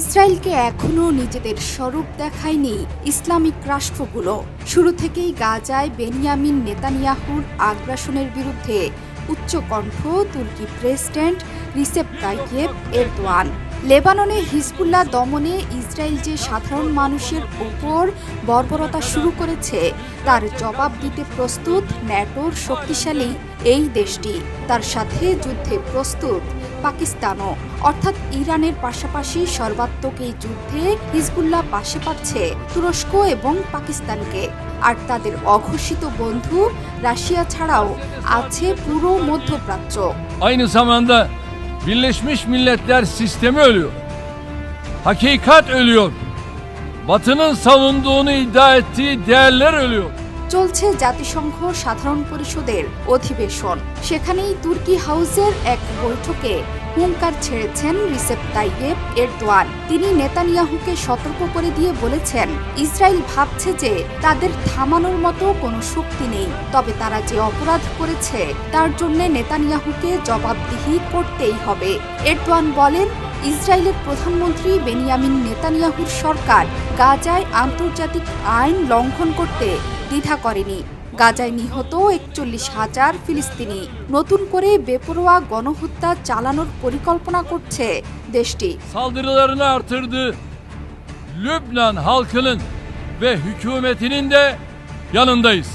ইসরায়েলকে এখনও নিজেদের স্বরূপ দেখায়নি ইসলামিক রাষ্ট্রগুলো। শুরু থেকেই গাজায় বেনিয়ামিন নেতানিয়াহুর আগ্রাসনের বিরুদ্ধে উচ্চকণ্ঠ তুর্কি প্রেসিডেন্ট রিসেপ তাইয়েপ এরদোয়ান। লেবাননে হিজবুল্লাহ দমনে ইসরায়েল যে সাধারণ মানুষের ওপর বর্বরতা শুরু করেছে তার জবাব দিতে প্রস্তুত ন্যাটোর শক্তিশালী এই দেশটি। তার সাথে যুদ্ধে প্রস্তুত পাকিস্তানও, অর্থাৎ ইরানের পাশাপাশি সর্বাত্মক এই যুদ্ধে হিজবুল্লাহ পাশে পাচ্ছে তুরস্ক এবং পাকিস্তানকে। আর তাদের অঘোষিত বন্ধু রাশিয়া ছাড়াও আছে পুরো মধ্যপ্রাচ্য। Aynı zamanda Birleşmiş Milletler sistemi ölüyor. Hakikat ölüyor. Batı'nın savunduğunu iddia ettiği değerler ölüyor. চলছে জাতিসংঘ সাধারণ পরিষদের অধিবেশন। সেখানেই তুর্কি হাউসের এক বৈঠকে হুঙ্কার ছেড়েছেন রিসেপ তাইয়েপ এরদোয়ান। তিনি নেতানিয়াহুকে সতর্ক করে দিয়ে বলেছেন, ইসরায়েল ভাবছে যে তাদের থামানোর মতো কোনো শক্তি নেই, তবে তারা যে অপরাধ করেছে তার জন্য নেতানিয়াহুকে জবাবদিহি করতেই হবে। এরদোয়ান বলেন, ইসরায়েলের প্রধানমন্ত্রী বেনিয়ামিন নেতানিয়াহুর সরকার গাজায় আন্তর্জাতিক আইন লঙ্ঘন করতে দ্বিধা করেনি। গাজায় নিহত ৪১,০০০ ফিলিস্তিনি। নতুন করে বেপরোয়া গণহত্যা চালানোর পরিকল্পনা করছে দেশটি। Saldırılarını artırdı. Lübnan halkının ve hükümetinin de yanındayız.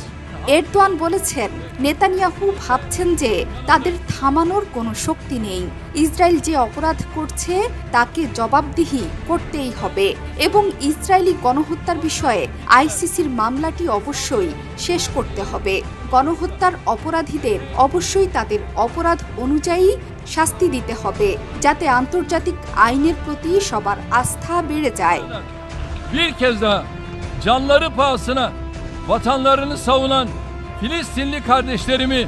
Erdogan বলেছেন, নেতানিয়াহু ভাবছেন যে তাদের থামানোর কোনো শক্তি নেই। ইসরায়েল যে অপরাধ করছে তাকে জবাবদিহি করতেই হবে এবং ইসরায়েলি গণহত্যার বিষয়ে আইসিসির মামলাটি অবশ্যই শেষ করতে হবে। গণহত্যার অপরাধীদের অবশ্যই তাদের অপরাধ অনুযায়ী শাস্তি দিতে হবে, যাতে আন্তর্জাতিক আইনের প্রতি সবার আস্থা বেড়ে যায়। Bir kez daha canları pahasına vatanlarını savunan Filistinli kardeşlerimi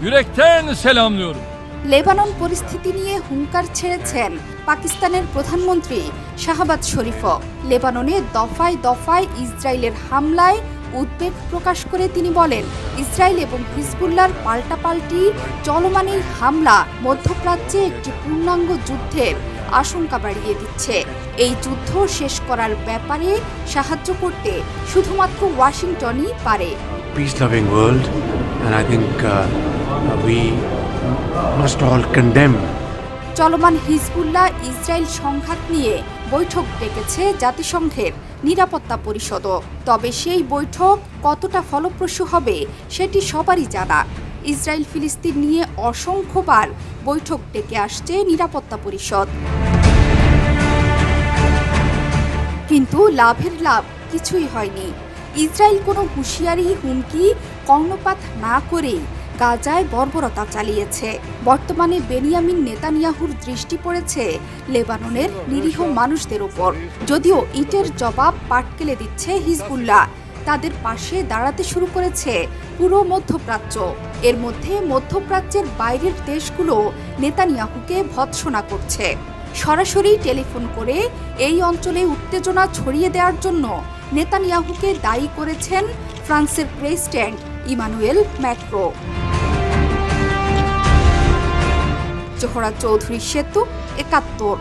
yürekten selamlıyorum. Lebanon পরিস্থিতি নিয়ে হুঙ্কার ছেড়েছেন পাকিস্তানের প্রধানমন্ত্রী শাহবাজ শরীফও। লেবাননে দফায় দফায় ইসরায়েলের হামলায় উদ্বেগ প্রকাশ করে তিনি বলেন, ইসরায়েল এবং হিজবুল্লাহর পাল্টাপাল্টি চলমান এই হামলা মধ্যপ্রাচ্যে একটি পূর্ণাঙ্গ যুদ্ধের আশঙ্কা বাড়িয়ে দিচ্ছে। এই যুদ্ধ শেষ করার ব্যাপারে সাহায্য করতে শুধুমাত্র ওয়াশিংটনই পারে। Peace-loving world, and I think we must all condemn. চলমান হিজবুল্লাহ ইসরায়েল সংঘাত নিয়ে বৈঠক ডেকেছে জাতিসংঘের নিরাপত্তা পরিষদও। তবে সেই বৈঠক কতটা ফলপ্রসূ হবে সেটি সবারই জানা। ইসরায়েল ফিলিস্তিন নিয়ে অসংখ্যবার বৈঠক ডেকে আসছে নিরাপত্তা পরিষদ, কিন্তু লাভের লাভ কিছুই হয়নি। ইসরায়েল কোনো হুঁশিয়ারি হুমকি কর্ণপাত না করেই গাজায় বর্বরতা চালিয়েছে। বর্তমানে বেনিয়ামিন নেতানিয়াহুর দৃষ্টি পড়েছে লেবাননের নিরীহ মানুষদের উপর। যদিও ইটের জবাব পাটকেলে দিচ্ছে হিজবুল্লাহ, তাদের পাশে দাঁড়াতে শুরু করেছে পুরো মধ্যপ্রাচ্য। এর মধ্যে মধ্যপ্রাচ্যের বাইরের দেশগুলো নেতানিয়াহুকে ভৎসনা করছে। সরাসরি টেলিফোন করে এই অঞ্চলে উত্তেজনা ছড়িয়ে দেওয়ার জন্য নেতানিয়াহুকে দায়ী করেছেন ফ্রান্সের president Emmanuel Macron. Johra Chowdhury Setu, ৭১।